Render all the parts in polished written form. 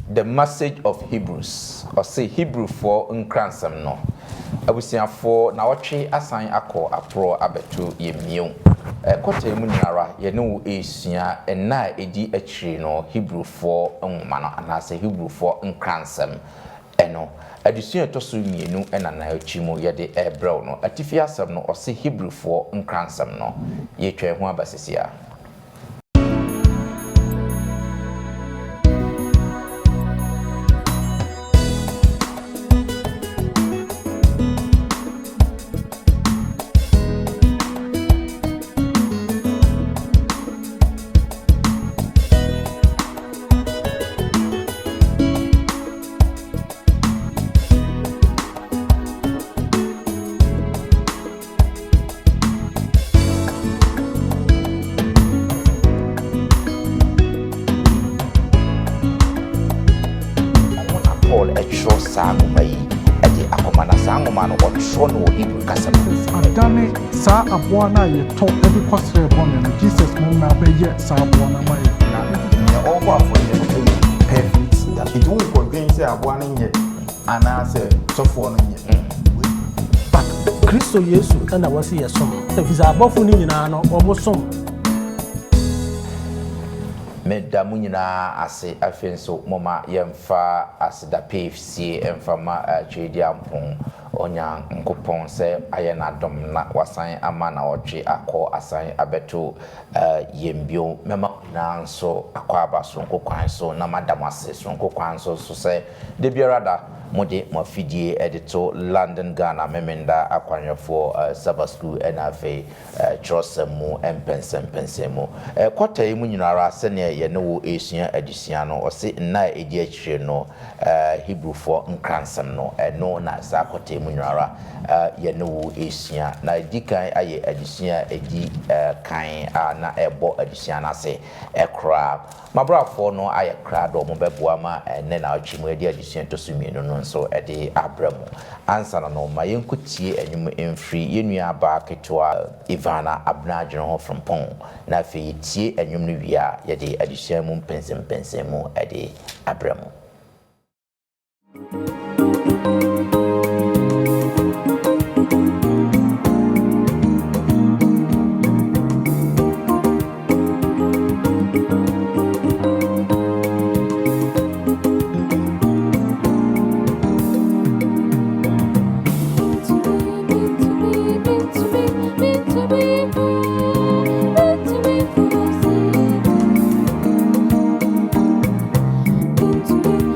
the message of Hebrews, or say Hebrew for uncransam no. Abusia for na watwe asan akọ apro abeto yemio. Kote mu nyara ye no esua na edi akiri no Hebrew for nwoma no anase Hebrew for uncransam eno. Adesua toso mienu na na achimu ye de ebrew no. Atifi asem no ose Hebrew for uncransam no. Ye twa ho abasesia. Sa abwana ye to every kwasre bonne Jesus mo na be ye sa abwana ma ye na all go for ye perfect that it won't go against say abwana ye ana say so for no ye but Kristo Yesu na wasi ye som e visa abofo ni nyina no omo som Medamu nyina ase afenso moma yemfa asida PFC emfama twedi ampon onya nkopon se aye na dom na wasan ama na otwe akọ asan abeto yembio mema na nso akwa abaso nkokwan so na madam ase so nkokwan so se de biarada mode mafidie edito London Ghana memenda akwanwefo Sabbath school enafe trosemu empensemu kwata yi mu nyinara se ne ye ne wo esua adisia no ose na edi akire no Hebrew for nkransam no no na sa kwata mu nyinara ye ne wo esua na dikan aye adisia edi kan na ebo adisia na se ekra mabrafo no aye kra do mo beboa ma ne na achimu edi adisia to sumienu no nso ede abramu ansa no ma yenkutie enwum emfri yenua ba ketwa Ivana abnajeno ho from pon na fe tie enwum no wia yede adisia mu pensem mu ede abramu. To be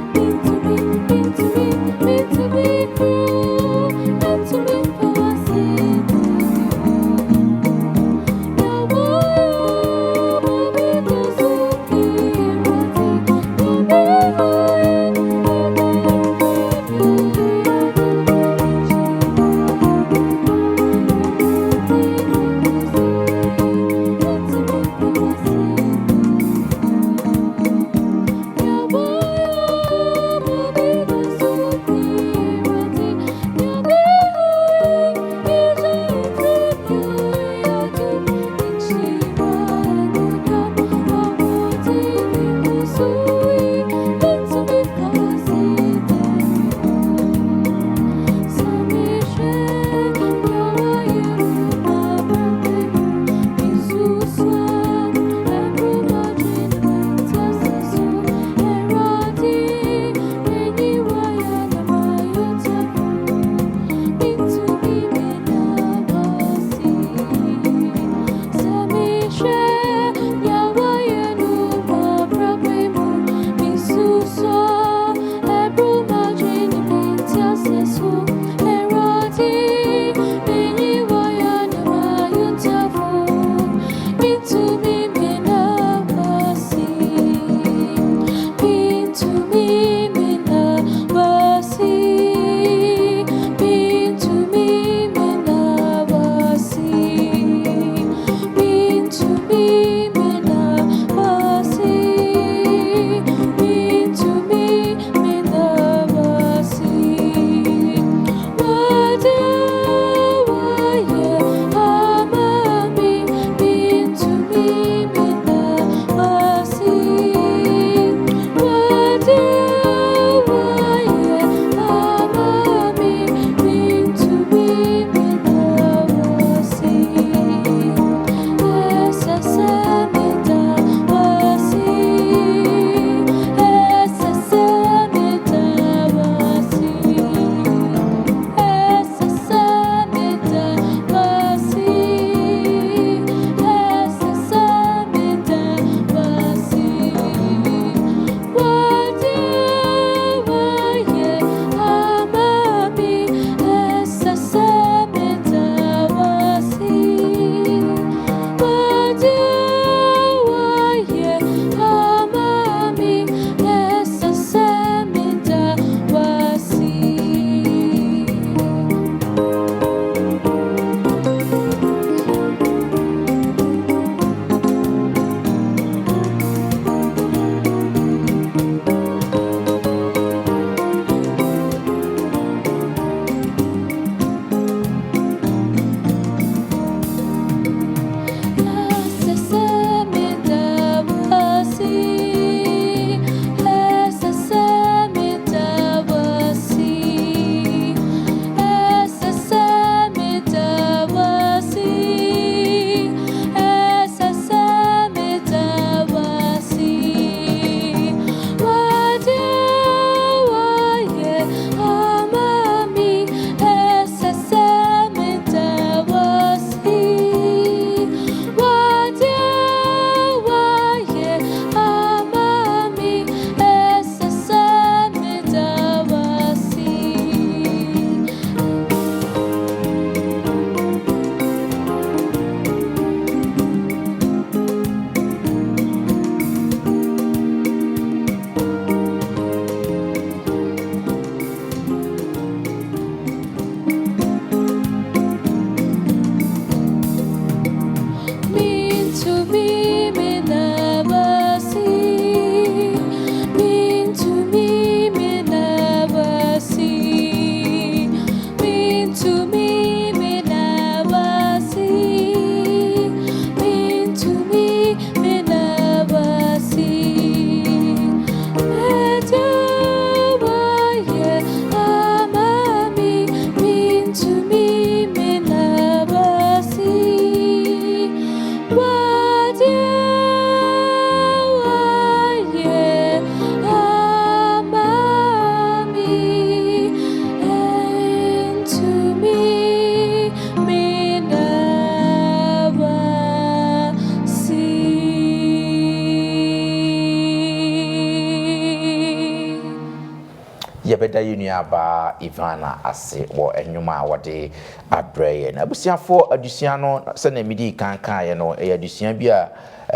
yɛbɛda yɛnua ba Ivana ase wɔ enwuma wɔde abrɛ na abusiafo adusua no sɛ na medi kankan yɛ no adusua bi a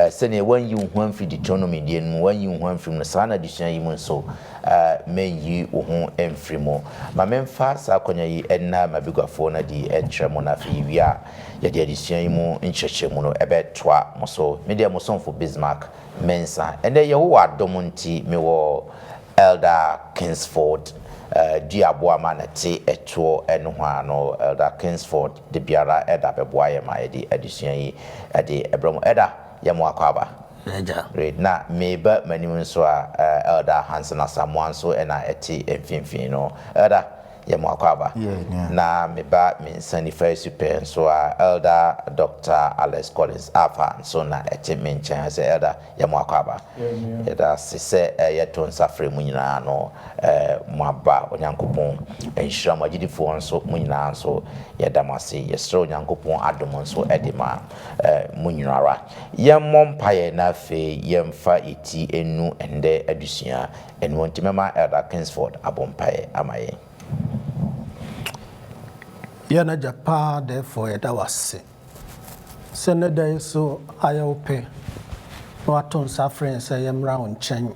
sɛ na wanyi wo amfiri Deuteronomy deɛ no wanyi wo amfiri no saa na adusua yi mu nso menyi wo ho amfiri mu ma memfa saa kwanya yi ɛnna mabiguafo na di ɛnkyerɛ mu na afei wi a yɛde adusua yi mu nkyerɛkyerɛ mu no ɛbɛtoa mo so media mo sonfo Bismarck Mensa ɛnɛ yɛwo wɔ adom nti mewɔ Elder Kingsford Diabo Manati eto enwa no Elder Kingsford de biara eda beboa ye ma yedi adusua yi ede ebramo eda ye mo akwaba read na meba manim nso a Elder Hansen Asamoah nso ena eti emfimfin no Elder ye mo akwaba na meba minsani fa super nso a Elder Dr. Alex Collins afa nso na eti menchen se Elder ye mo akwaba yeda sese yeto nsafre mu nyina no mwaba onyankopon enhyira magidifo nso mu nyina nso yedamase yesro onyankopon adom nso edema mu nyinara yemmɔ mpaye na fe yemfa eti enu ende adusua enu ntimema Elder Kingsford abompaye amaye yana japa therefore yɛda wase sɛ ne da so ayɛ wo pɛ na wato nsa frɛ sɛ yɛmmra wo nkyɛn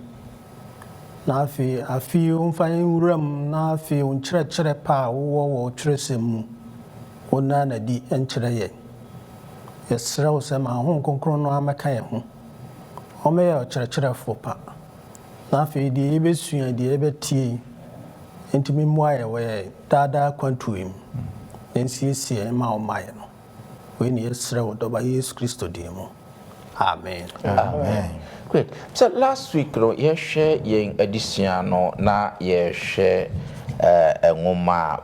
na afei wo mfa nwuram na afei wo nkyerɛkyerɛ pa a wowɔ wɔ twerɛsɛm mu wo na di nkyerɛ yɛn yɛsrɛ wo sɛ ma ho nkronkron no amɛka yɛn ho ɔmɛyɛ ɔkyerɛkyerɛfo pa na afei deɛ yɛbɛsua deɛ yɛbɛtie ntimi mmoa yɛ wɔ daadaa kwantuo mu nsiesie ma ɔmayɛ no we ne yɛsrɛ wo dɔba Yesu Kristo din mu amen great so last week no yɛhwɛ yɛn adusua no na yɛhwɛ nwoma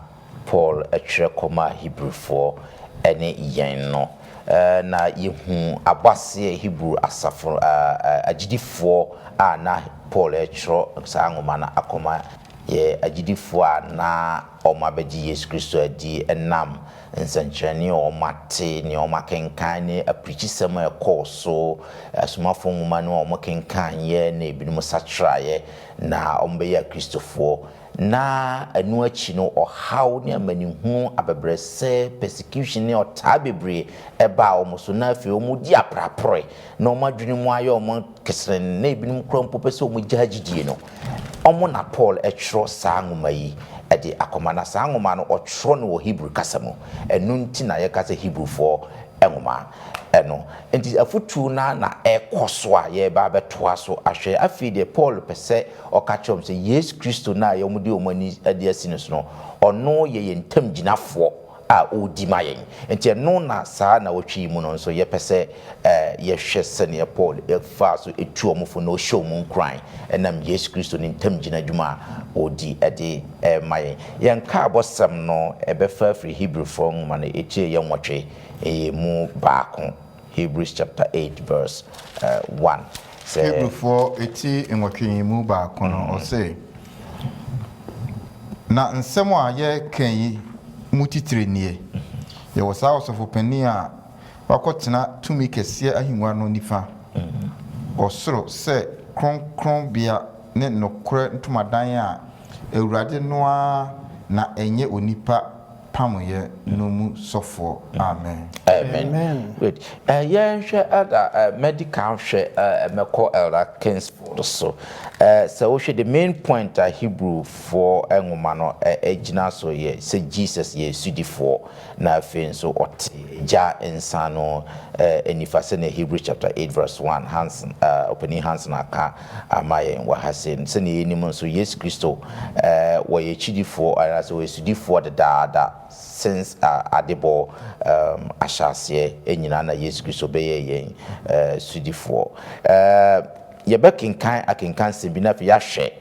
Paul atwerɛ kɔma Hebrewfoɔ ɛne yɛn no na yɛhu abase Hebrew asafo agidifoɔ a na Paul atwerɛ saa nwoma na akɔma ye agidifoɔ a na ɔma bɛgye Yesu Kristo adi enam nsankyerɛne ɔmate ne ɔmakenkan ne aprikyisɛm a ɛkɔɔ so asomafo nwoma ne ɔmakenkan yɛ na ebinom satraeɛ na ɔmbɛyɛ Kristofoɔ na anu akyi no ɔhaw ne amanihu abebrɛsɛ persecution ne ɔtaa bebree ɛba ɔmo so na afei ɔmo di aprapre na ɔmo adwene mu ayɛ ɔmo kesren na ebinom kora mpo pɛ sɛ ɔmo gya gyidie no ɔmo na Paul ɛtwerɛ saa nwoma yi ɛde akɔma na saa nwoma no ɔtwerɛ no wɔ Hebrew kasa mu ɛno nti na yɛka sɛ Hebrewfoɔ nwoma ɛno nti afutu na ɛkɔ so a yɛba bɛtoa so ahwɛ afei de Paul pɛ sɛ ɔka kyerɛm sɛ Yesu Kristo na yɛmo de ɔmani ade asi no so no ɔno yɛ yɛntam gyinafoɔ a odi ma yɛn nti ɛno na saa na wɔtwi mu no nso yɛpɛ sɛ yɛhwɛ sɛnea Paul ɛfa so etu ɔmofo na ɔhyɛ ɔmo nkran ɛnam Yesu Kristo ne ntam gyina dwuma a odi ɛde ma yɛn yɛnka abɔsɛm no ɛbɛfa firi Hebrewfoɔ nwoma no ɛtie yɛn nwɔtwe ɛyɛ mu baako Hebrews chapter 8 verse 1 sɛ Hebrewfoɔ ɛti nwɔtwe mu baako no ɔsɛ na nsɛm a yɛka yi mutitire nie ye wasa osofo pani a wakɔtena tumi kɛseɛ ahengua no nifa ɔsoro sɛ kronkron bia ne nokore ntomadan a Awurade noa na enye onipa pamoye no mu sɔfoɔ amen amen good yɛhwɛ ada medical hwɛ mɛkɔ Elder Kingsford so so we the main point a Hebrew for nwoma no gyina so yɛ sɛ Jesus yɛ sudifoɔ na afei nso ɔte gya nsa no enifa sɛ na Hebrew chapter 8 verse 1 Hansen opening Hansen aka ama yɛn wɔ ha sɛ sɛ ne yɛnim nso Yesu Kristo wɔyɛ kyidifoɔ anaasɛ wɔyɛ sudifoɔ dedaada since adebo ahyase enyina na Yesu Kristo bɛyɛ yɛn sudifoɔ yɛbɛkenkan akenkan sɛ bi na fi yɛahwɛ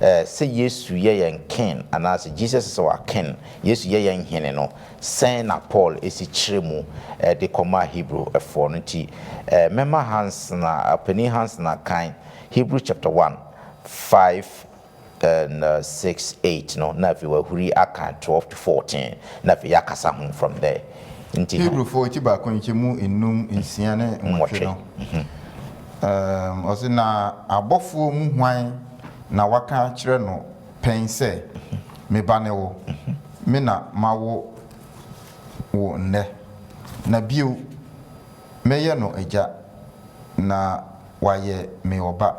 sɛ Yesu yɛ yɛn ken anaasɛ Jesus sɛ wa ken Yesu yɛ yɛn hene no sɛn na Paul esi kyerɛ mu de kɔma Hebrew ɛfoɔ no nti mɛma Hansen na apani Hansen na kan Hebrew chapter 1 5 and 6 8 no na fi wahuri aka 12 to 14 na fi yakasa ho from there nti Hebrew 40 ba konche mu enum nsia ne nwɔtwe no ɔse na abɔfoɔ mu hwan na waka kyerɛ no pɛn sɛ me ba ne wo me na ma wo nnɛ na bio mɛyɛ no agya na wayɛ me ɔba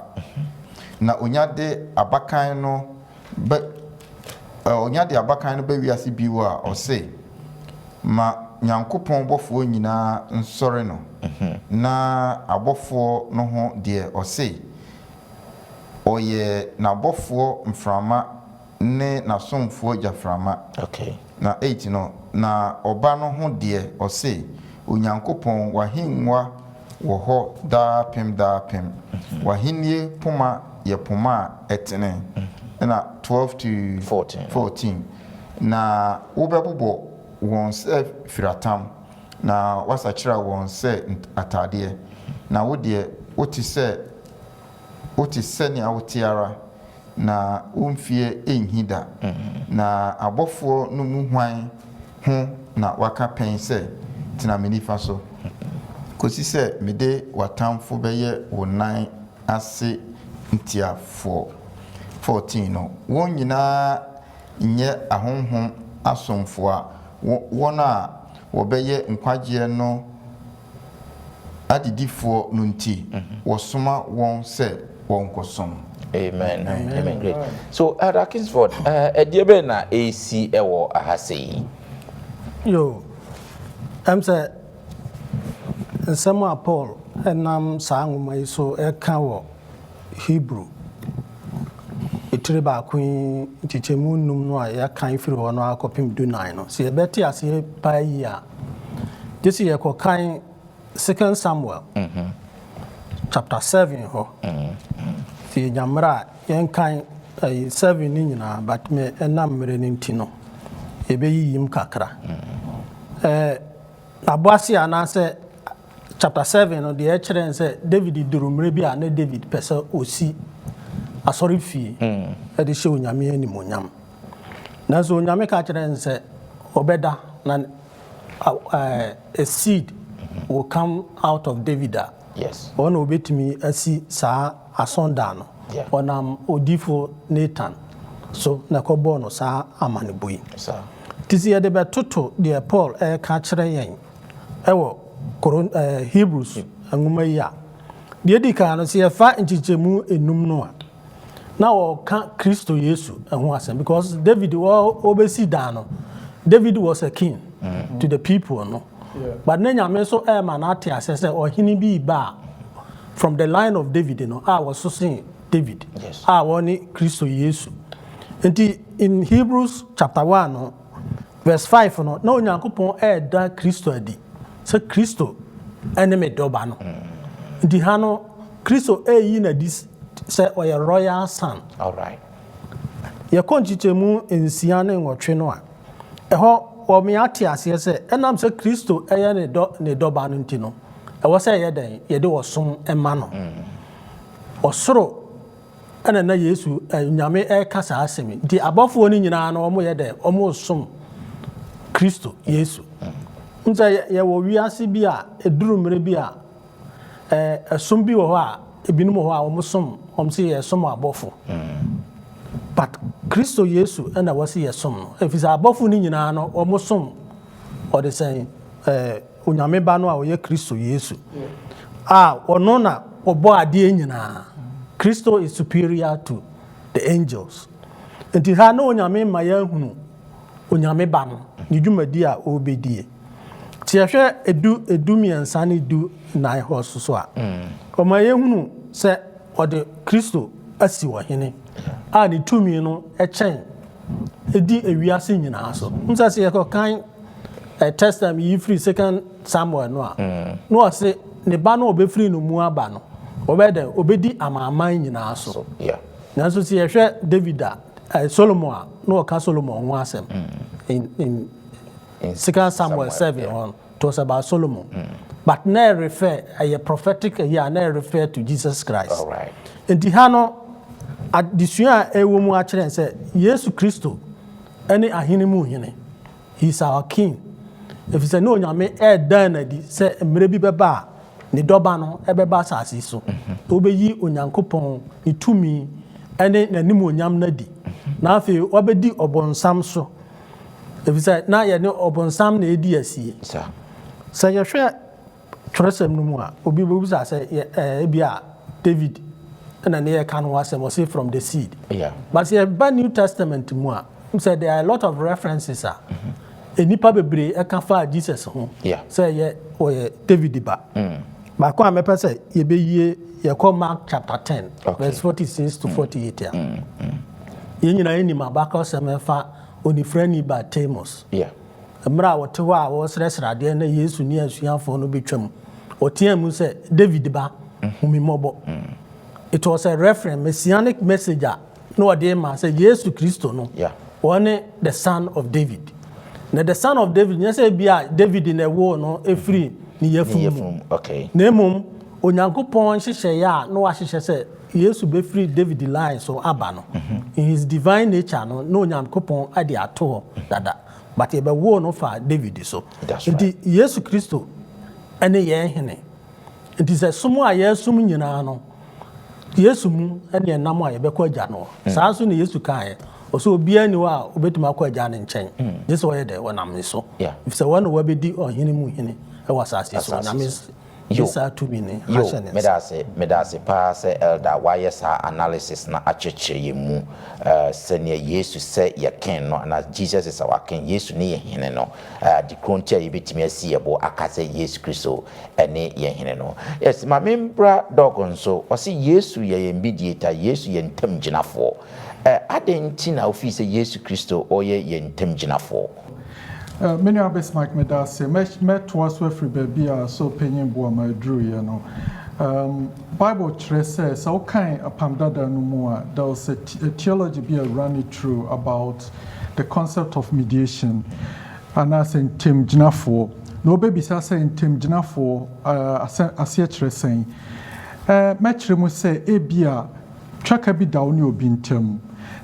na onyade abakan no wiase bio a ɔse ma Nyankopɔn bɔfoɔ nyinaa nsɔre no na abɔfoɔ no ho deɛ ɔse ɔyɛ n'abɔfoɔ mframa ne n'asomfoɔ gyaframa. Na 8 no na ɔba no ho deɛ ɔse Onyankopɔn wahengua wɔ hɔ daapem wahenie poma yɛ poma a ɛtene na 12 to 14 na wobɛbobɔ wɔn sɛ firatam na wasakyerɛ wɔn sɛ atadeɛ na wo deɛ wote sɛnea wote ara na womfie ɛnhi da na abɔfoɔ no mu hwan ho na waka pɛn sɛ tena me nifa so kɔsi sɛ mede watamfo bɛyɛ wo nan ase ntiafoɔ. 14 no wɔn nyinaa nyɛ ahonhom asomfoɔ a wɔn a wɔbɛyɛ nkwagyeɛ no adidifoɔ no nti wɔsoma wɔn sɛ wɔn kɔsom. Amen. Great. So Elder Kingsford, ɛdeɛ bɛn na AC ɛwɔ ahase yi? Yo, sɛ nsɛm a Paul ɛnam saa nwoma yi so ɛka wɔ Hebrew ɛtiri baako yi nkyekyɛmu num no a yɛkan firi hɔ no akɔpem 9 no sɛ yɛbɛte aseɛ paa yi a gye sɛ yɛkɔkan 2 Samuel chapter 7 hɔ sɛ yɛnyammerɛ a yɛnkan 7 no nyinaa but me ɛnam mmerɛ no nti no yɛbɛyiyim kakra aboase anaasɛ chapter 7 no deɛ ɛkyerɛ sɛ David duru mmerɛ bi a ne David pɛ sɛ ɔsi asɔre fie ɛde hyɛ onyame animonyam nanso onyame ka kyerɛ sɛ ɔbɛda na a seed will come out of David a ɔna ɔbɛtumi asi saa asɔnda no ɔnam odifo Nathan so na kɔbɔɔ no saa amanebo yi nti sɛ yɛde bɛtoto deɛ Paul ɛka kyerɛ yɛn ɛwɔ Hebrews nwoma yi a deɛ di kan no sɛ yɛfa nkyekyɛmu enum no a na wɔka Kristo Yesu ɛho asɛm because David obesi da no David was a king to the people no but ne nyame so ɛma na ate asɛ sɛ ɔhene bi ba from the line of David no a wɔso sen David a wɔne Kristo Yesu nti in Hebrews chapter 1 no verse 5 no na Onyankopɔn ɛda Kristo adi sɛ Kristo ɛne me dɔba no nti ha no Kristo ɛyi na di sɛ ɔyɛ royal son. All right. Yɛkɔ nkyekyɛmu nsia ne nwɔtwe no a ɛhɔ ɔme ate aseɛ sɛ ɛnam sɛ Kristo ɛyɛ ne dɔba no nti no ɛwɔ sɛ ɛyɛ dɛn yɛde wɔsom ɛma no ɔsoro ɛna na Yesu nyame ɛka saa asɛm nti abɔfoɔ no nyinaa no ɔmo yɛ dɛn ɔmo som Kristo Yesu nti yɛwɔ wiase bi a ɛduru mmerɛ bi a ɛsom bi wɔ hɔ a ebinom wɔ hɔ a ɔmo som ɔmo sɛ yɛsom abɔfo but Kristo Yesu ɛna wɔsi yɛsom no ɛfiri sɛ abɔfo no nyinaa no ɔmo som ɔde sɛn onyame ba no a ɔyɛ Kristo Yesu a ɔno na ɔbɔ adeɛ nyinaa. Kristo is superior to the angels nti ha na onyame ma yɛahunu onyame ba no ne dwumadi a ɔbɛdie nti yɛhwɛ edu mmiɛnsa ne du nan hɔ so a ɔma yɛhunu sɛ ɔde Kristo asi wɔ hene a ne tumi no ɛkyɛn ɛdi ewiase nyinaa so nsa sɛ yɛkɔkan testament yi firi 2 Samuel no a no ɔse ne ba no ɔbɛfiri no mu aba no ɔbɛdi amaaman nyinaa so nanso sɛ yɛhwɛ David a Solomon a na ɔka Solomon ho asɛm in 2 Samuel 7 on it was about Solomon but na refer a prophetic year na refer to Jesus Christ. All right. Nti ha no adesua a ɛwɔ mu akyerɛ sɛ Yesu Kristo ɛne ahene mu hene he is our king ɛfiri sɛ ne onyame ɛdan na di sɛ mmerɛ bi bɛba a ne dɔba no ɛbɛba asase so wobɛyi Onyankopɔn ne tumi ɛne n'anim onyam na di na afi wabedi obonsam so efisa na ye ne obonsam na edi asie sa ye hwe twerɛsɛm no mu a obi bebusa sɛ ebia David na ne kan wasɛm o say from the seed but ye ba New Testament mu a said there are a lot of references enipa bebre eka fa Jesus ho say ye o David ba ba ko amepe say ye be ye call Mark chapter 10 verse 46 to 48 ya ye nyina eni ma ba ka semefa onifrani ba Temos mra wote ho a wo sresrade na Yesu ni asuafo no betwam otiamu say David ba humimobo. It was a reference messianic messenger no dey man say Jesus Christo no one the son of David. Now the son of David, you say bia David in a war no efri ni yefum. Okay. Nemum onyankopon hihye ya no ahihye say Yesu be free David line so aba no. In his divine nature no onyankopon ade ato dada. But e be war no for David so. Nti Yesu Christo ene ye hene. Nti say sumu a yesum nyina no. Yesu mu ene enam a ye be ko agya no. Saa so ne Yesu kan also obi ani wa obetuma akọ agya ne nkyɛn this way there wonam so if say one we be ohini mu hini e wasase so na me yesa to be ne medase pa say elder why sa analysis na akyekye ye mu sene Yesu say ye ken no na Jesus is our king Yesu ne ye hene no the krontia ye betimi asi ye bo akase Yesu Kristo ene ye hene no yes ma membra dogon so o say Yesu ye mediator Yesu ye ntam ginafo adenti na office Yesu Kristo oye yentem ginafo many abes Mike medase met was free baby so penyin bo ma drew you know Bible says so kind apamdada no mu there was a theology be running through about the concept of mediation and as intem ginafo no baby say intem ginafo asie kire sen metre mu say ebia twaka bi da oni obi ntem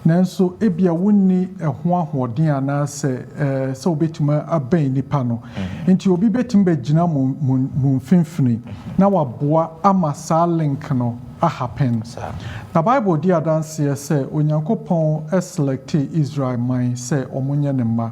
nanso ebia wonni ho ahoden anase se obetuma aban nipa no enti obi betim be gina mu mfimfini na waboa ama sa link no a happen na Bible di adanse se onyankopon select Israel man se omunye ne ma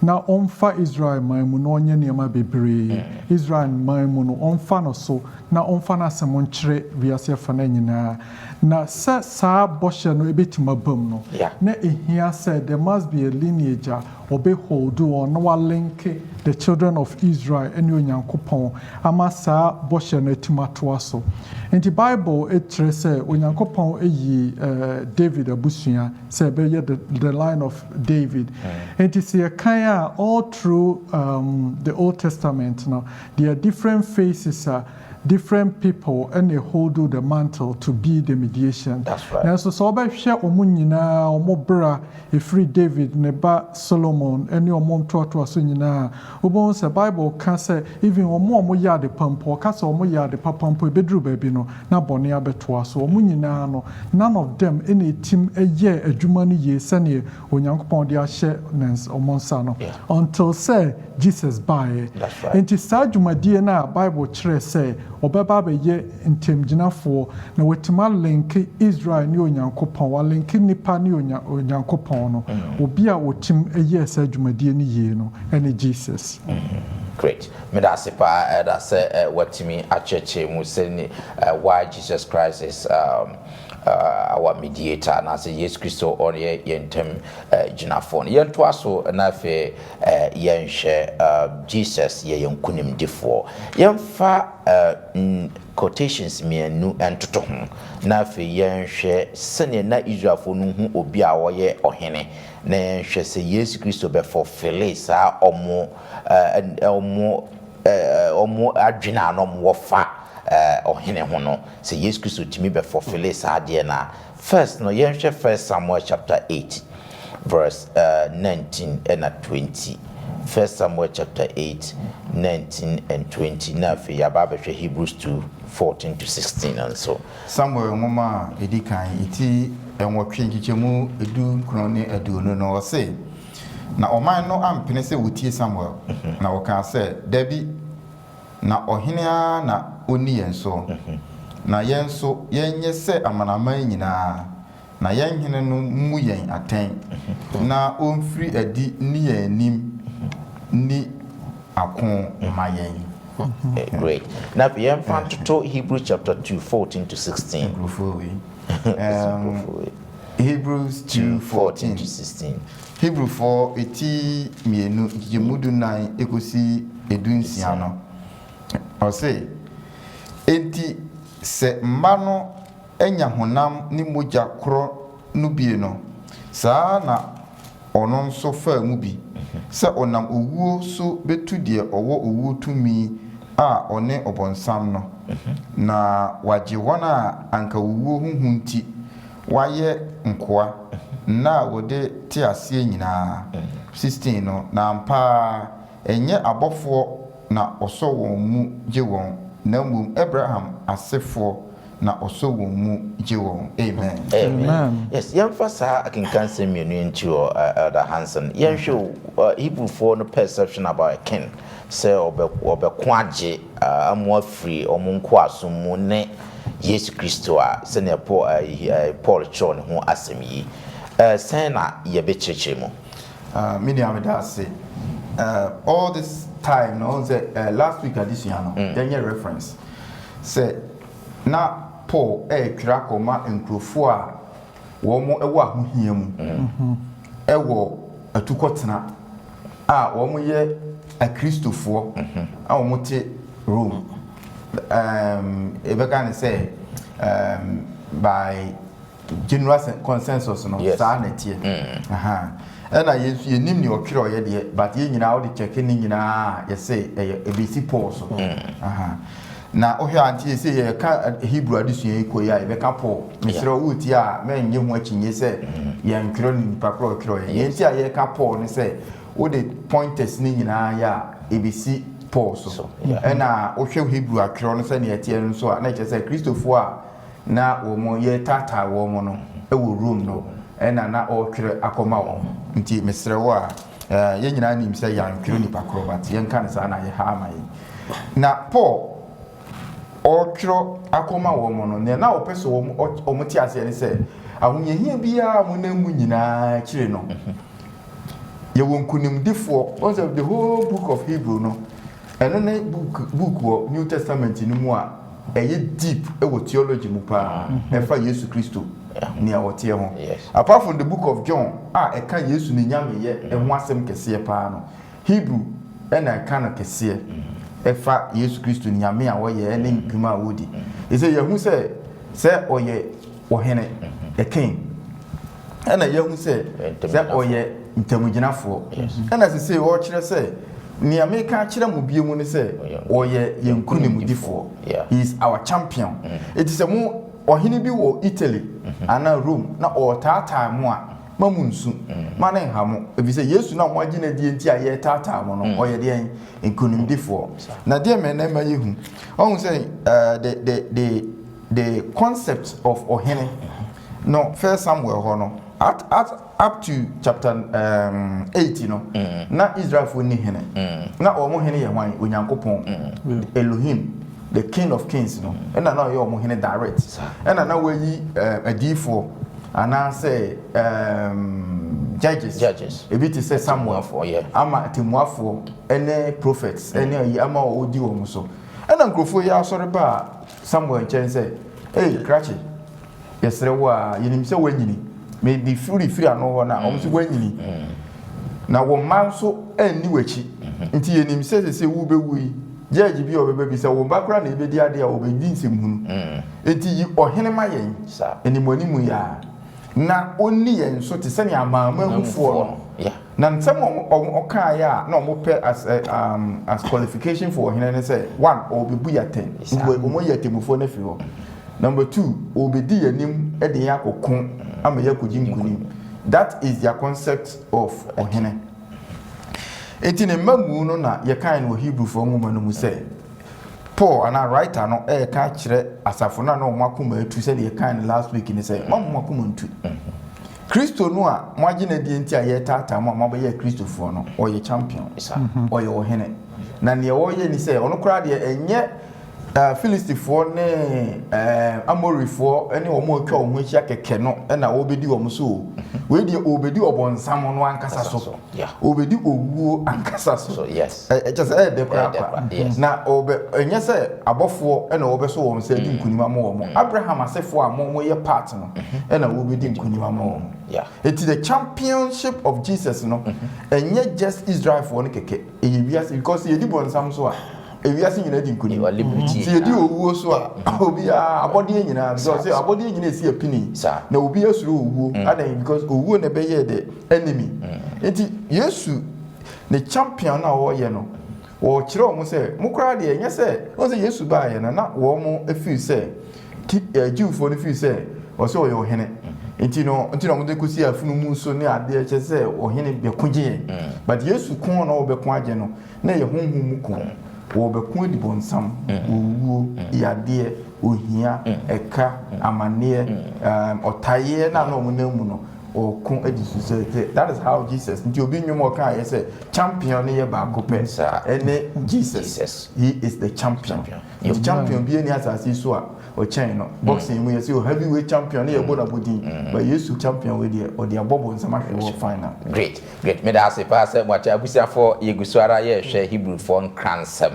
na onfa Israel man mu no onye ne ma bebre Israel man mu no onfa no so na onfa na asem nkyere wiase fa na nyina na sa boshe no ebetima bam no na ehia said there must be a lineage obe hold on no link the children of Israel and onyankopon ama sa boshe no etima to aso in the Bible it say onyankopon eyi David abusua say be the line of David and it say kan all through the Old Testament now there are different faces different people and they hold the mantle to be the mediation. That's right. Now, so about share omunyina omobra free David neba Solomon and your mom to asunina. Ubon se Bible can say even omo yard the pump or cast omo yard the papampo bedru baby no na boni abetua so omunyina no none of them any team a year a jumani ye sene onyankopon dia share nens omonsa no until say Jesus by. That's right. Enti sa jumadie na Bible chere say obeba be ye ntemgyinafo na wetima link Israel ni onyankopon wa link nipa ni onyankopon no obi a wotim eye sa dwumadie ni ye no ene Jesus. Great. Me da se pa da se watimi acheche mu se ni why Jesus Christ is our mediator and as Jesus Christo on ye yentem ginafo yento aso na fe yenhye Jesus ye yenkunim difo yemfa quotations mienu entoto ho na fe yenhwe sene na Israelfo no hu obi a wo ye ohene na yenhwe se Jesus Christo be fulfill sa omo adwena no mo fa ohene ho no se Jesus Christo timi be fulfill sa de na first no yenhwe first Samuel chapter 8 verse 19 and 20. First Samuel chapter 8 19 and 20 na fe yaba Hebrews 2 14 to 16 and so Samuel ngoma edikan iti enwotwe nkichemu edu krone aduonu no say na oman no ampene se wotie Samuel na woka say dabi na ohene na oni yenso na yenso yenye se amanaman nyina na yɛn hene no mu yɛn atɛn na ɔmfiri adi ni yɛn anim ni akon ma yɛn. Great. Now, we have to Hebrews chapter 2, 14 to 16. Hebrews 2, 14 to 16. Hebrews 4, eti mienu jemudu nine ekosi edunsia no. Ɔse enti se mma no enya honam ni mogya koro no bie no saa na ɔno nso fa mu bi se onam owuo so betu de ɔwɔ owuo tumi a ɔne ɔbɔnsam no na wagye wɔn a anka owuo hunhunti waye nkoa na wode te asie nyinaa 16 no na mpa enye abɔfo na ɔsɔ wɔn mu gye wɔn na mmom Abraham asefo na ɔsɔ wɔn mu gye wɔn. Amen. Yes, yɛmfa I can cancel me into Elder Hansen. Yɛnhwɛ Hebrew 4 no perception about a king sɛ ɔbɛko agye amoa firi ɔmo nko asom mu ne Yesu Kristo a sɛnea Paul kyerɛ ne ho asɛm yi sɛn na yɛbɛkyerɛkyerɛ mu. Many of that say all this time no say last week addition no then your reference say na Paul twa koma nkrofo a wo mo ɛwɔ ahohia mu ɛwɔ atukɔtena a wo mo yɛ a Christopher a wo mo te Rome ebeka say by general consensus no saa na tie ena yesu yenim ni okiro ye de but ye nyina wo de check ni nyina ye say ebisi Paul so na ohwe antie say ye ka Hebrew adisua iko ya e ka Paul misro wuti a men nye ho akinye say ye nkiro ni pakro okiro ye nti a ye ka Paul ni say wo de pointers ni nyina ya ebisi Paul so ena ohwe Hebrew akiro no say na ye tie no so a na che say Christopher a na wo mo ye tata wo mo no e wo room no ena na okire akoma wo nti mesre wo a ye nyina nim say ya nkiro ni pakro but ye nka ne sa na ye ha mai na Paul okiro akoma wo mo no na wo pese wo mo ti ase ne say ahonyehia bia mo na mu nyina kire no ye won kunimdifo on the whole book of Hebrew no eno na book wo New Testament ni mu a eye deep ewo theology mu pa efa Yesu Kristo ni awote ho apart from the book of John eka Yesu ni nyame ye ho asem kese pa no Hebrew ena eka na kese efa Yesu Kristo ni nyame a wo ye ne nkima wodi e say ye hu say oye ohene a king ena ye hu say oye ntamuginafo ena say wo kire say ni America kire mu bie mu ne say oye yenkunimudifo he is our champion it is a mu ohene bi wo Italy ana Rome na o tata mu a mamunsu mane hamo ebi say Yesu na mo agina die nti aye tata mu no oye de yenkunimudifo na de me na ma yehu ohun say the concept of ohene no first Samuel ho no up to chapter 8 no na Israel for ni hene na omo hene ye hwan onyankopon Elohim the king of kings no and na ye omo hene direct and na wayi adifo ana say judges e bit say Samuel for ama timuafo ene prophets ene ama odi omo so and nkrofo ya asore ba Samuel chen say hey krachi yesre wa yinim se wanyini maybe free ano na omso wanyini na wo manso anni wachi nti yenim se wo bewui judge bi obebe bi se wo bakra na ebedi ade a obedi nsem hunu enti yi ohene ma yen enimoni mu ya na onni yen so te se ne amama hufo no na nsem oka ya na omope as qualification for ohene ne say one obebu ya 10 omo ya temufo na fi ho number 2 obedi yanim e de yakokon ama yakojinkunim that is their concept of ohene enti ne mamu no na ye kan no Hebrew for nwoma no mu say Paul ana writer no ka kire asafo na no makoma atu say ye kan last week ni say makoma ntu Kristo no a mwagina die enti aye tata mo mabaye Kristofo no oye champion oye ohene na ne oye ni say ono kra de enye Philistifoɔ ne Amorifoɔ ne wɔn atwa wɔn ho ahyia kɛkɛ no na wɔbɛdi wɔn so wei deɛ wɔbɛdi ɔbɔnsam no ankasa so wɔbɛdi owuo ankasa so yes ɛkyɛ sɛ ɛyɛ dɛkora na ɛnyɛ sɛ abɔfoɔ na wɔbɛso wɔn sɛ di nkunim ama wɔn Abraham asefoɔ a wɔn yɛ part no na wɔbɛdi nkunim ama wɔn eti the championship of Jesus no ɛnyɛ just Israelfoɔ no kɛkɛ ɛyɛ wiase because yɛdi bɔnsam so a ewiase nyina di nkuni ti edi owuo so a obi a abɔde nyina because abɔde nyina esi apini na obi asuro owuo adan because owuo na bɛyɛ the enemy enti Yesu the champion na wɔyɛ no wɔkyerɛ wɔn sɛ mokora de nyɛ sɛ wɔn sɛ Yesu baayɛ na wɔn afiri sɛ Jewfoɔ no firi sɛ wɔsɛ ɔyɛ ɔhene enti no wɔn de kosi afunu mu so ne adeɛ kyɛ sɛ ɔhene bɛko gye but Yesu kon na ɔbɛko agye no na yɛ honhom mu kon wɔbɛko di bɔnsam owuo yadeɛ ohia ɛka amaneɛ ɔtayeɛ na wɔn nam mu no ɔko adi so sɛ that is how Jesus nti obi nwom ɔka ayɛ sɛ champion ne yɛ baako pɛ ɛne Jesus he is the champion the champion bi ani asase so a ɔkyɛn no boxing mu yɛ sɛ heavyweight champion ne yɛ bɔ na bodin but Yesu champion we deɛ ɔde abɔ bɔnsam ahwɛ wɔ final great me da ase pa sɛ mwacha abusiafo yɛgusu ara yɛhwɛ Hebrewfoɔ nkransɛm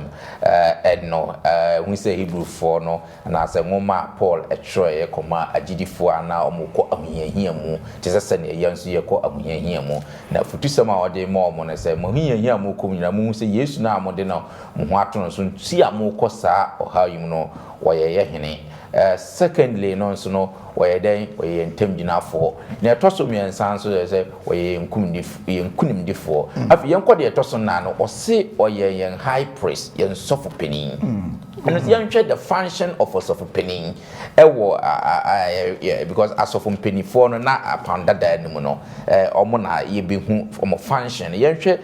ɛno hu sɛ Hebrewfoɔ no na sɛ nwoma Paul ɛtwerɛ kɔma agyidifoɔ ana ɔmokɔ ahohiahia mu te sɛ sɛ ne yɛ nso yɛkɔ ahohiahia mu na futusɛm a ɔde ma ɔmo no sɛ mo ahohiahia mu kɔ nyina mu sɛ Yesu na amode no mo ho ato no so nti a mo kɔ saa ɔhaw yi mu no wɔyɛ hene secondly no nso no wɔyɛ den wɔyɛ ntam gyinafoɔ na ɛtɔ so mmiɛnsa nso sɛ wɔyɛ nkunimdifoɔ afi yɛn kɔ de ɛtɔ so na no ɔse ɔyɛ yɛn high priest yɛn sɔfo panin and yɛnhwɛ the function of a sɔfo panin ɛwɔ because asɔfo mpanimfoɔ no na apandada no mu no ɔmo na yɛbɛhu ɔmo function yɛnhwɛ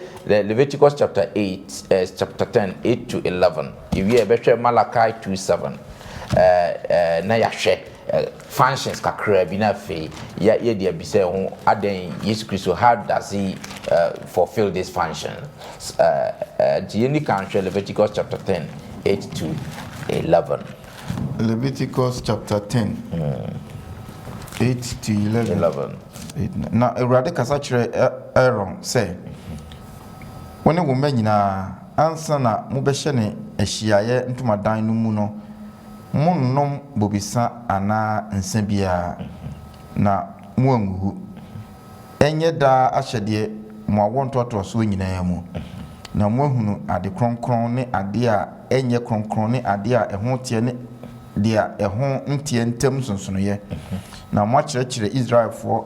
Leviticus chapter 8 chapter 10 8 to 11 yɛwie ɛbɛhwɛ Malachi 2:7 na yɛhwɛ functions kakra bi na fe ye de abise ho adan Jesus Christ, how does he fulfill this function the can share Leviticus chapter 10 8 to 11 Leviticus chapter 10 8 to 11 na Awurade kasa kyerɛ Aaron sɛ wone wo ma nyinaa ansa na mobɛhyɛ ne ahyiaeɛ ntomadan no mu no monnom bobisa ana nsa bia na mo anguhu enye da ahyɛdeɛ mo awontoto so nyinaa mu na mo ahunu ade kronkron ne ade a enye kronkron ne ade a ɛho tie ne dia ɛho ntie ntam sonsonoyɛ na mo akyerɛkyerɛ Israelfoɔ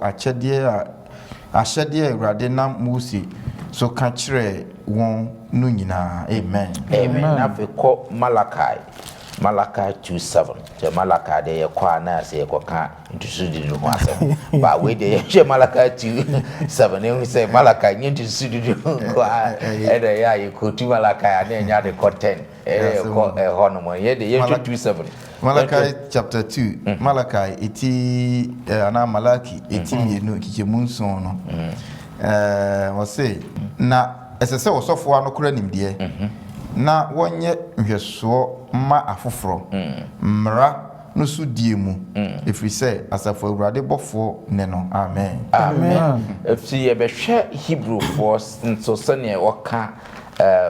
ahyɛdeɛ Awurade na Mose so ka kyerɛ wɔn no nyinaa amen na fe kɔ Malachi 2:7 the Malachi de yakwa na se yakoka ntusudi no ho asem ba we de ye Malachi 2:7 e say Malachi ntusudi no ko e de ya yikotu Malachi na nya de content ko hono mo ye de ye 2:7 Malachi chapter 2 Malachi eti ana Malaki eti mienu kichemu nson no wo say na esese osofo anokora nimde na wonye nhweso ma afoforo mmra no so die mu efiri sɛ asafo Awurade bɔfo ne no amen efiri yɛbɛhwɛ Hebrewfoɔ nso sɛnea wɔka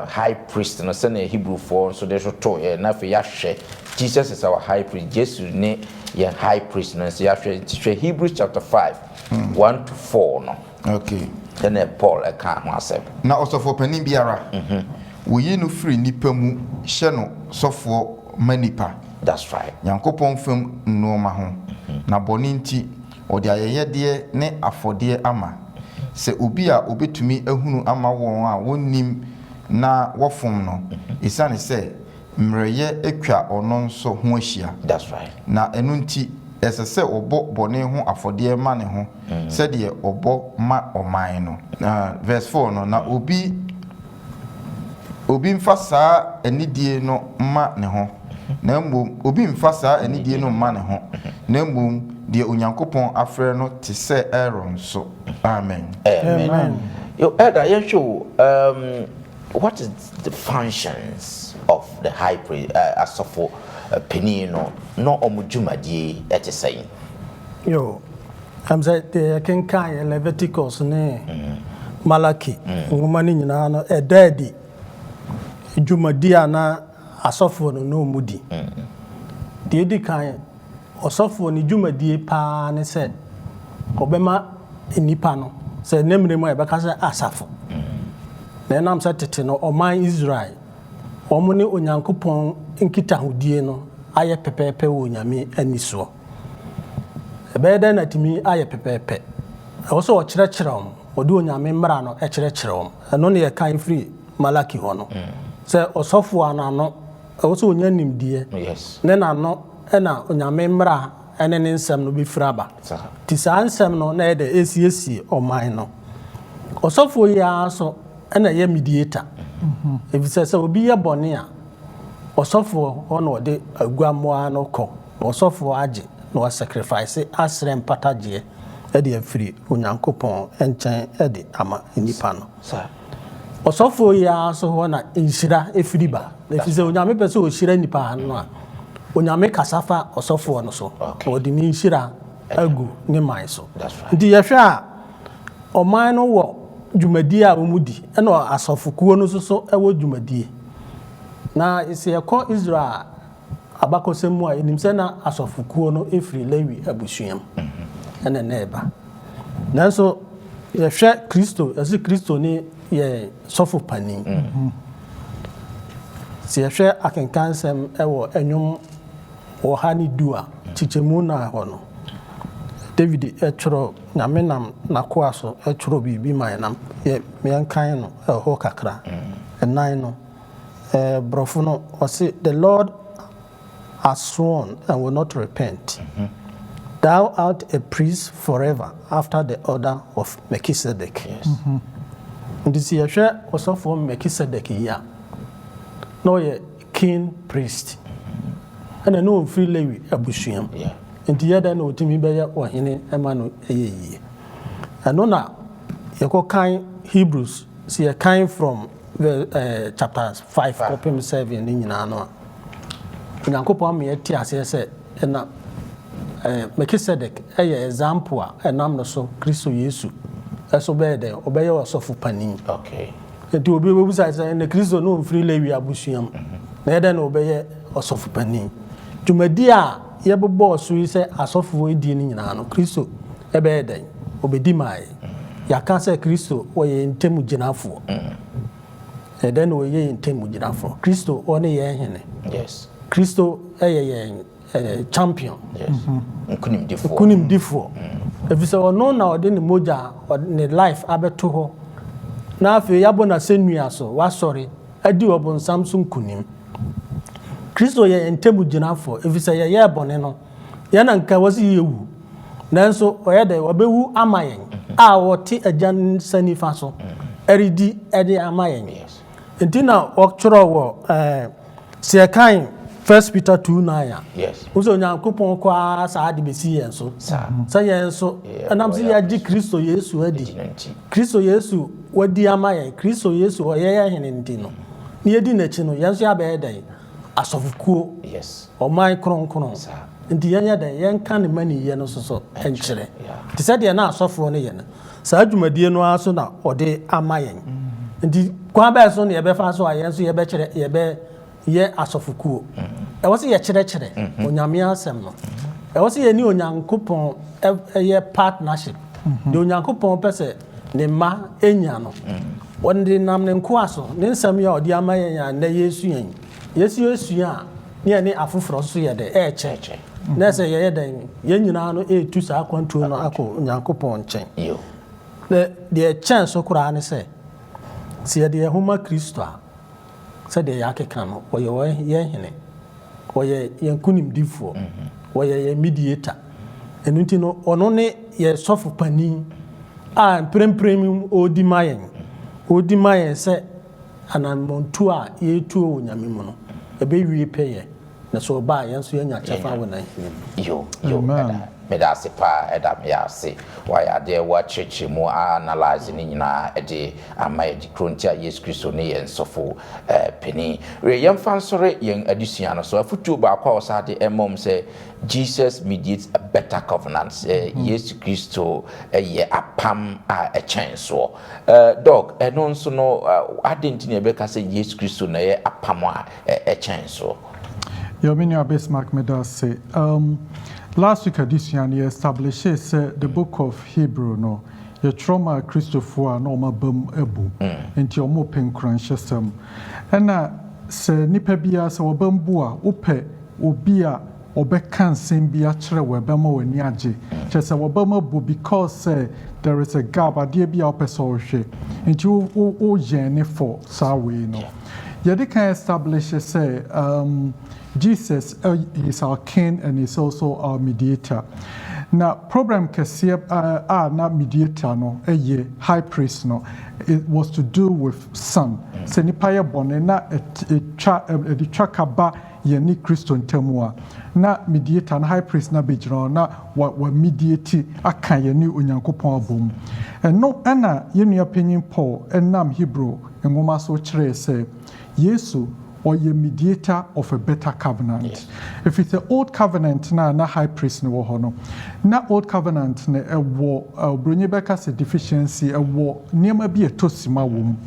high priest no sɛnea Hebrewfoɔ nso de to na fe yɛahwɛ Jesus is our high priest Jesus ne yɛ high priest no nso yɛahwɛ Hebrews chapter 5 1 to 4 no okay then Paul ɛka ho asɛm na osofo panin biara woyi no free nipa mu hye no sofo manipa that's right Nyankopɔn fam nnooma ho na bɔne nti ɔde ayɛyɛdeɛ ne afɔdeɛ ama sɛ obi a obetumi ahunu ama wɔn a wonnim na wɔfom no isane sɛ mmerɛyɛ atwa ɔno nso ho ahyia that's right na ɛno nti ɛsɛ sɛ ɔbɔ bɔne ho afɔdeɛ ma ne ho sɛdeɛ ɔbɔ ma ɔman no verse 4 no na obi mfa saa anidie no ma ne ho na mbom obi mfa saa anidie no ma ne ho na mbom de Onyankopɔn afrɛ no te sɛ Aaron so amen yo elder you show what is the functions of the high priest asofo penny no omujumadi at a saying. Yo, I'm saying the King Kai Leviticus ne Malachi, woman in a daddy. Jumadia na asofo no mudi. The edi kan osofo ni jumadie pa ne se obema enipa no se nemre mu e beka se asafo. Na nam se tete no oman Israel omo ne onyankopon nkita hodie no aye pepepe wo nyame aniso. Ebeda na timi aye pepepe. E so o kire odi onyame mmara no e kire eno ne ye kan free Malaki ho no. Se osofo anano also onya nimdie ne na no na onyame mmra ene ne nsem no be fraba ti sa nsem no na ede esiesi oman no osofo ya so na ye mediator efise se obi ye bone a osofo ono de aguamoa no ko osofo age no sacrifice asrem patagie e de afiri onyankopon enchen e de ama nipa no osofo ya so ho na inshira efiriba efise onyame pese o shira nipa no a onyame kasafa osofo no so odi ni inshira agu ne man so ndi ye hwe a oman no wo dwumadi a omudi e no asofokuo no so e wo dwumadi na ise yekọ Israel abakosemu a enim se na asofokuo no efiri Lewi abusuam ene neba nanso ye hwe Kristo ezi Kristo ni ye sofo pani si ye hwe akenkansem ewo enwom wo hani dua chichemu na ho no David etworo nyame nam nakoa so etworo bibi man nam ye menkan no ho kakra enan no brofo no o say the Lord has sworn and will not repent. Thou art a priest forever after the order of Melchizedek. Yes. This year, osofo Melchizedek ya. No ye king priest. And no free Lewi abusuam. Yeah. And the other no timi be ya ohene emanu eyeye. And no na ye ko kan Hebrews see a kind from the chapters 5 open 7 ni nyina no. Nyankopon me ti ase se na Melchizedek eye example a enam no so Kristo Yesu eso be de obeye osofo pani. Okay. Enti obi we busa say na Kristo no mfiri Lewi abusuam. Na ede na obeye osofo pani. Dwumadi a ye bebo so yi se asofo edi ni nyina no Kristo ebe eden obedi mai. Ya kan say Kristo oye ntemu ginafo. Ede na oye ntemu ginafo. Kristo one ye hene. Yes. Kristo eye champion. Yes. Nkunimdifo. Nkunimdifo. Efise ono na ode ne moja ne life abeto ho. Na afi yabo na senua so wa sorry adi obon Samsung kunim. Kristo ye ntemu ginafo efise ye bone no. Ye na nka wasi yewu. Nanso oye de obewu amayen a wote ajan sanifa so. Eridi ede amayen. Yes. Entina okchoro wo se kan 1 Peter 2:9. Yes. Uzo nyankopon kwa sa ade besi yen so. Sa yen so anam se ya di Kristo Yesu adi. Kristo Yesu wadi amaye Kristo Yesu oyeye hene ndi no. Ni edi na chi no yen so ya be dan asofukuo. Yes. O mai kronkron. Ndi yen ya dan yen kan ne mani ye no so enkire. Ti se de na asofo no ye no. Sa adwumadie no aso na ode amayen. Ndi kwa ba so ne ye be fa so ayen so ye be kire ye be ye asofukuo e wo se ye kire onyame asem no e wo se ye ni onyankopon ye partnership de onyankopon pese ne ma enya no wonde nam ne nko aso ne nsam ya odi amaye ya na Yesu yen Yesu a ne ne afoforo so ye de cheche na se ye den ye nyina no tu sa kwantuo no akọ onyankopon nchen Yo. de chance okura ne se ye de homa Kristo a said the Yakekan, or your yehine, or ye yankunimdifo, or ye mediator, and Untino, or only ye soft pani, and premium o dimayen said, and I'm montua ye two yamimono, a baby pay, and so by and so young chafa when I Yo. medase pa eda me ase why ade wa cheche mu analyze ni nyina ede ama edi krontia Yesu Kristo ne yen sofo peni re yem fan sore yen adusua no so afutu ba kwa osade emom say Jesus mediates a better covenant. Yesu Kristo ye apam a chance so dog eno nso no adenti be ka say Yesu Kristo na ye apam a chance so. Your mini Bismarck Medas say last week edition he established the book of Hebrew no your trauma Christopher no ma bam ebu into your mo pen crunchesem and se nipa bia se obam bu a ope obia obeka nsem bia kire we bema wani age chese obam bu because there is a gap ade bia opese ohwe into o yen for sawe no yedi can establish say Jesus is our king and is also our mediator. Now, problem kesiye na mediator no high priest no it was to do with son. Se nipa ye bone na etwa kaba ye ni Kristo ntamua na mediator na high priest na bejiro na wa mediate aka ye ni Onyankopɔn abom. No ana ye nua panyin Paul enam Hebrew ngoma so kire say Yesu or a mediator of a better covenant. Yes. If it's an old covenant, na high priest no hono. Na old covenant ne a war Brunyebeka se deficiency a war near be a tosima womb.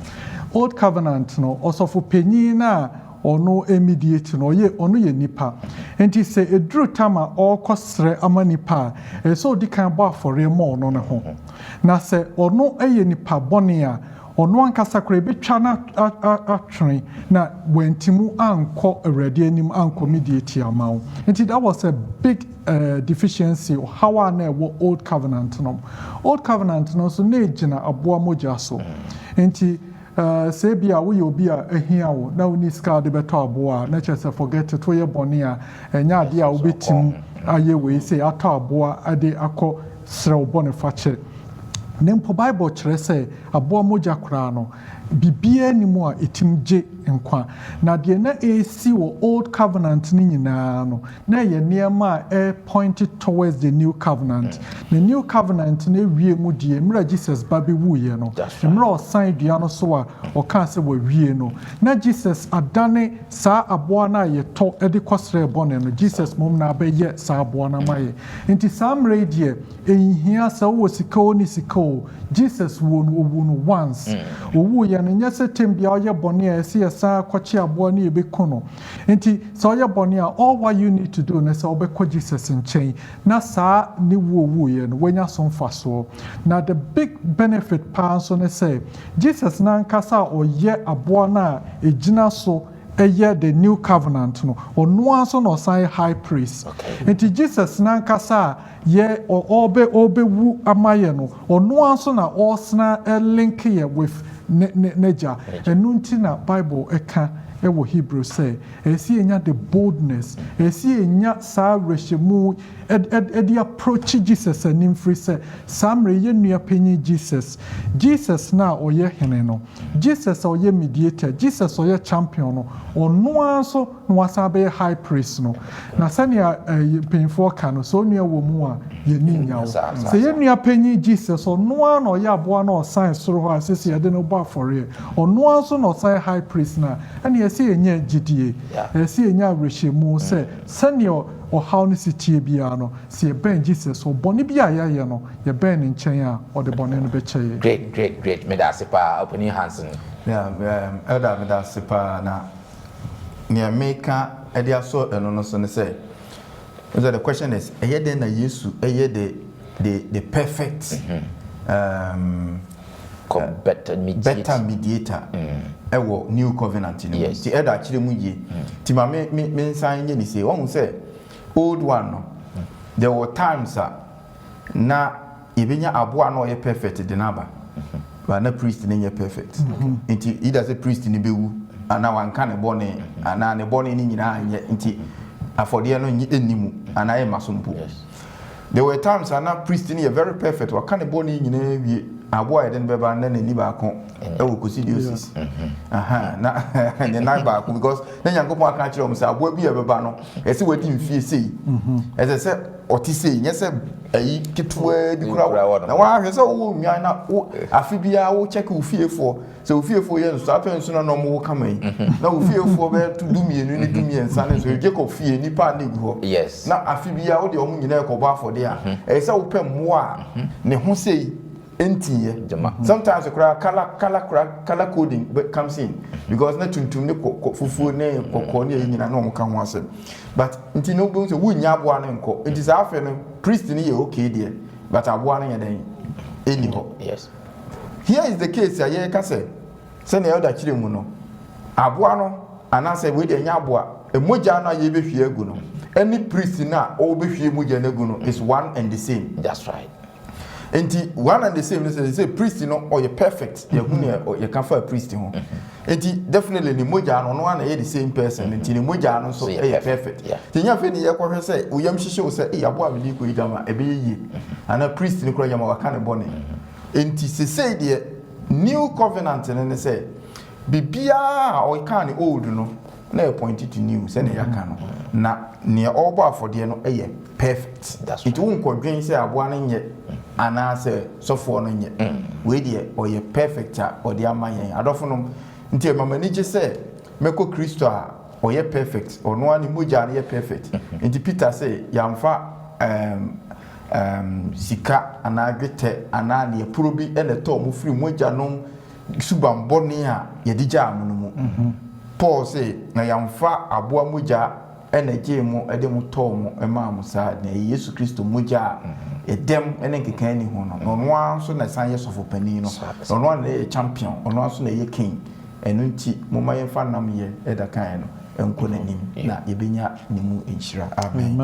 Old covenant no also for penny na or no mediator no ye or no ye nipa. And he say a drew tama or costre ama nipa a so de can bar for a more no home. Na say or no a nipa bonia. Ono ankasa kra betwa na atwene na wantimu anko awrade anim anko mediate amawo nti that was a big deficiency how na old covenant no so na ejina aboa moja so nti say bia we obi a ehia wo na oni ska de beto aboa na chese forget to ye boni a enya ade a obetim aye we say ato aboa ade akọ srew boni fache Nempo Bible kyerɛ sɛ aboa mogya koraa no bibia ni mu a etimje nkwa na de na esi wo old covenant ni nyinaa no na ye nneɛma a pointed towards the new covenant the new covenant na wie mu die mra Jesus ba be wuye no mra osan dua no so a ɔka sɛ wa wie no na Jesus adane saa aboa na ye to de kɔsrɛ bɔne no Jesus mom na abɛyɛ saa aboa na maye nti saa mra die ehia sɛ wo sika oni sika Jesus won once owu ye no nyɛ tem bia ɔyɛ bɔne a ɛsɛ yɛsa kɔkye aboa ne yɛbɛku no nti sɛ ɔyɛ bɔne a all what you need to do na sɛ ɔbɛkɔ Jesus nkyɛn na saa ne wu ye no wanya so mfasoɔ na the big benefit pa so ne sɛ Jesus na nkasa ɔyɛ aboa na ɛgyina so the new covenant no ono aso no sign high priest enti Jesus na nkasa ye obe wu amaye no ono aso na osna link ye with neja enu nti na Bible eka ewo Hebrew say esi enya the boldness esi enya sa reshemu edi approach Jesus anim free say samre ye nua panyi Jesus na oye hene no Jesus oye mediator Jesus oye champion no ono anso no wasabe high priest no na sania penfo ka no so nua wo mu a ye ni nyawo say ye nua panyi Jesus ono an oye aboa na osan soro ho asese ye de no ba for ye ono anso no osan high priest na ene esi enya gidie esi enya reshemu say sania or how ni sitie bia no se ben Jesus o boni bia ya no ye ben nchen a o de boni no be cheye great medasipa opening hands elder medasipa na near maker edia so eno no so ne say the question is then na yesu the perfect better mediator ewo new covenant ni ti elder chire mu ye ti ma me nsan ye ni say won say old one no there were times na ibenya aboa no ye perfect de naba but na priest ni ye perfect nti either say priest ni bewu ana wanka ne bone ana ne bone ni nyina anye nti afode no nyi enimu ana ye masompo there were times na priest ni ye very perfect waka ne bone nyina wie aboa ye de beba na ni ba ko ewo kosidiosis na ne na ba ko because na Nyankopɔn aka kire o mse aboa bi ye beba no ese wadi mfie sei ese se otise nyese ayi kitwe bi kura na wa hwe se wo nwan na afi bia wo check wo fiefo se wo fiefo ye nso ato nso na mo wo kama yi na wo fiefo be to dumienu ni dumiensa ne so Jacob fie nipa na gu ho yes na afi bia wo de omu nyina ekoba afode a e se wo pem mo a ne ho sei entiye sometimes color coding comes in because na tuntum ne fufu ne kokko ne nyina na omu kan ho asem but nti no bo so wunya aboa ne nko nti sa afa no priest ni ye okay there but aboa ne yeden eni ho yes here is the case ya ka say na elder chire mu no aboa no anase we de nya aboa emoja na ye behwie agu no any priest na o behwie moja na agu no is one and the same. That's right. Enti one and the same, they say priest or you're perfect, you can find a priest home. Enti definitely the moja no one the same person, enti the moja no so you're perfect. The young thing you can say, we am show say, eh, aboa bi ko idama e be yi. And a priest ni kura yama wakane bone. Enti say the new covenant and they say, bibia or can old no, na pointed to new, say na yakano. Na near all for the no perfect. That's it won't convince say aboa no yet. And I say, so for no yet. We dear or ye perfect or the amayan. I don't know until my manager say, Meko Christo or ye perfect or no one muja ye perfect. And Peter say, Yamfa Sika and I get and I near Purubi and a tom free muja no subam bonia ye dija munumu. Paul say, na Yamfa abua muja and a jemo edemu tomu emamusa ne Yesu Christo muja. Edem ene keka ni ho no no anso na san yeso for pani no no na champion no anso na ye king enu nti moma ye fa nam ye eda kan no enko nanim na yebenya nimu enhyira amen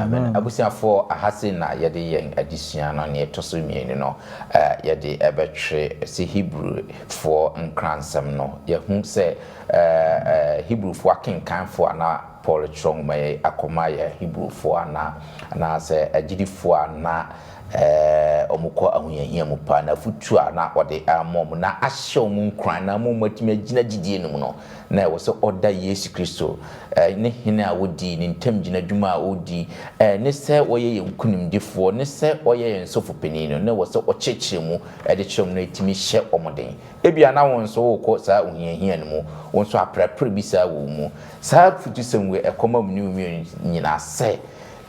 amen abusiafo ahase na yede yen adisua no ne to so mieni no yede ebetwe se Hebrew for nkransem no ye hu se Hebrew for akenkan for na Paul Chong may akoma ye Hebrew for na se agidi for na omuko ahuyahia mu pa na futu na ode amom na ahye omu nkran na mo matime gina gidie no no na wo se oda Yesu Kristo ne hene a wodi ne ntam gina dwuma a wodi ne se woye yenkunimdifo ne se oye yensofo penino na wo se ochechire mu de kyerem na etimi hye omoden ebia na won so wokọ sa ohuyahia no mu won so aprapre bi sa wo mu sa futu semwe ekoma mu ni nyina se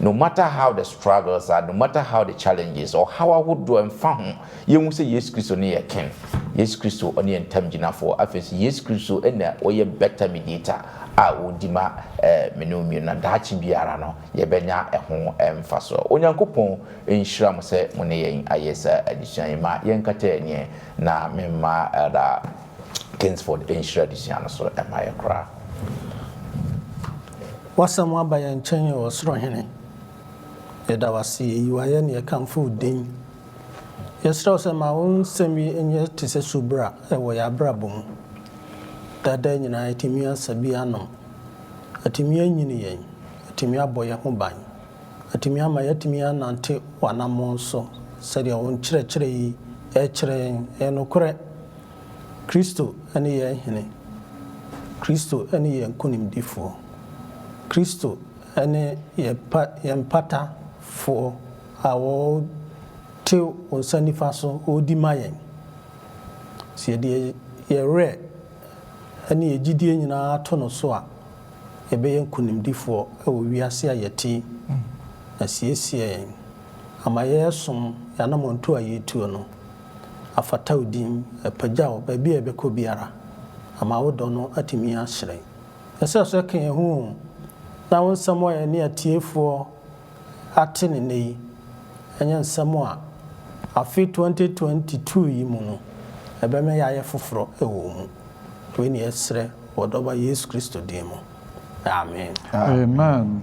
no matter how the struggles are, no matter how the challenges or how I would do and found, you must say yes, Christo near Ken. Yes, Christo only in time Gina for office, yes, Christo and or ye better mediator. I would dema menumian and Dachi Biarano, ye benya a home faso. Onyankopon in Shram say, Mone, ayesa, addition, ma yankate na mema Kingsford in Shradisiano, so am I a cry. What's someone by and change or strong? Yeda wasi yuaye ne kamfo din yesra se ma won semi enye tese subra e wo ya brabom dada nyina atimi asabi anom atimi anyini yen atimi aboye ho ban atimi ama yatimi anante wanamon so sede won kyerɛkyerɛ yi kyerɛ enokore Kristo ane ye hene Kristo ane ye nkunimdifo Kristo ane ye mpata for our till on Sunday faso or di mayen. See the ye rare any a GD in our ton of soa a bayan kunim defo we are see a tea as ye see a my air some yanamon to a ye to no a fataudim a pajao baby a beco biara a maodono at me ashray. A second home now somewhere near T4. Atin nei enye nsemo a afi 2022 yi mu no ebe me yaye foforo ewo mu we ni esre wodoba Yesu Kristo dim amen amen